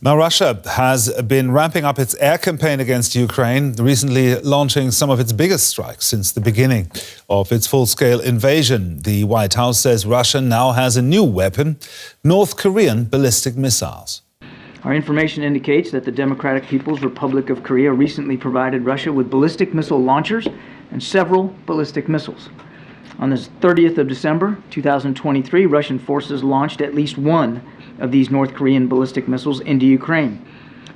Now, Russia has been ramping up its air campaign against Ukraine, recently launching some of its biggest strikes since the beginning of its full-scale invasion. The White House says Russia now has a new weapon, North Korean ballistic missiles. Our information indicates that the Democratic People's Republic of Korea recently provided Russia with ballistic missile launchers and several ballistic missiles. On the 30th of December 2023, Russian forces launched at least one of these North Korean ballistic missiles into Ukraine.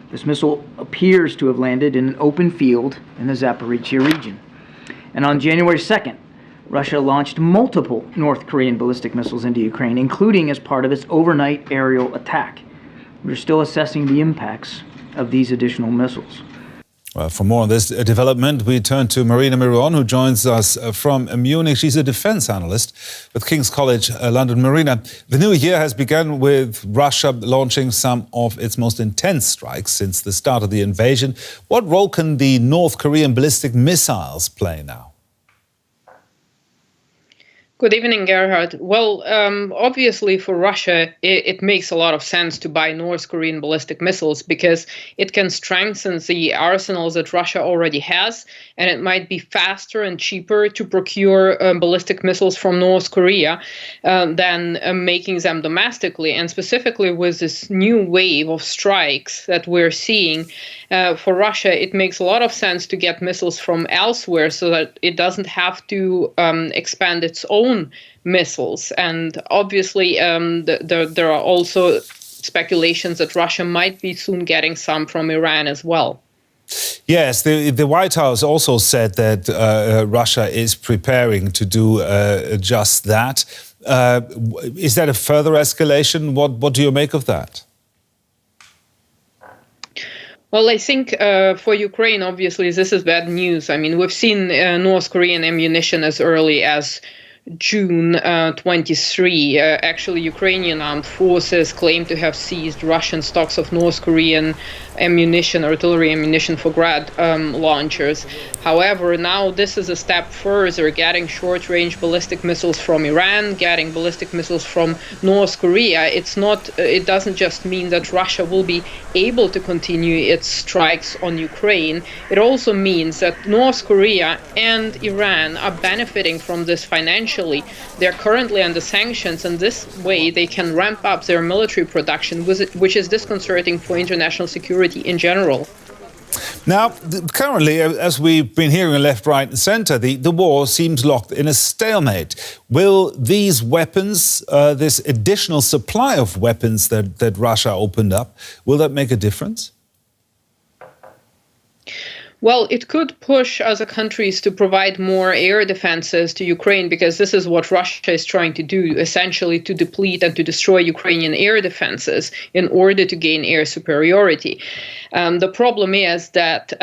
This missile appears to have landed in an open field in the Zaporizhia region. And on January 2nd, Russia launched multiple North Korean ballistic missiles into Ukraine, including as part of its overnight aerial attack. We're still assessing the impacts of these additional missiles. Well, for more on this development, we turn to Marina Miron, who joins us from Munich. She's a defense analyst with King's College London. Marina, the new year has begun with Russia launching some of its most intense strikes since the start of the invasion. What role can the North Korean ballistic missiles play now? Good evening, Gerhard. Well, obviously for Russia, it makes a lot of sense to buy North Korean ballistic missiles because it can strengthen the arsenals that Russia already has, and it might be faster and cheaper to procure ballistic missiles from North Korea than making them domestically. And specifically with this new wave of strikes that we're seeing, for Russia, it makes a lot of sense to get missiles from elsewhere so that it doesn't have to expand its own missiles. And obviously, there are also speculations that Russia might be soon getting some from Iran as well. Yes, the White House also said that Russia is preparing to do just that. Is that a further escalation? What do you make of that? Well, I think for Ukraine, obviously, this is bad news. I mean, we've seen North Korean ammunition as early as June 23. Actually, Ukrainian armed forces claim to have seized Russian stocks of North Korean ammunition, artillery ammunition for Grad launchers. However, now this is a step further, getting short-range ballistic missiles from Iran, getting ballistic missiles from North Korea. It doesn't just mean that Russia will be able to continue its strikes on Ukraine. It also means that North Korea and Iran are benefiting from this financially. They're currently under sanctions, and this way they can ramp up their military production, which is disconcerting for international security in general. Now, currently, as we've been hearing left, right and centre, the war seems locked in a stalemate. Will these weapons, this additional supply of weapons that Russia opened up, will that make a difference? Well, it could push other countries to provide more air defenses to Ukraine, because this is what Russia is trying to do, essentially to deplete and to destroy Ukrainian air defenses in order to gain air superiority. The problem is that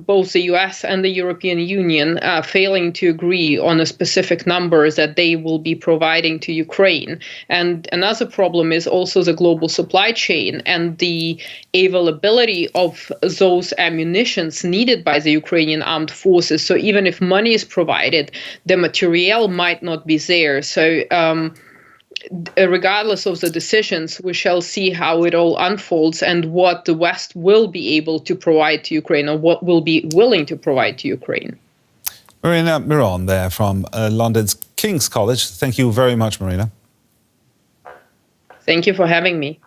both the US and the European Union are failing to agree on a specific numbers that they will be providing to Ukraine. And another problem is also the global supply chain and the availability of those ammunitions needed by the Ukrainian armed forces. So even if money is provided, the material might not be there. So regardless of the decisions, we shall see how it all unfolds and what the West will be able to provide to Ukraine, or what will be willing to provide to Ukraine. Marina Miron there from London's King's College. Thank you very much, Marina. Thank you for having me.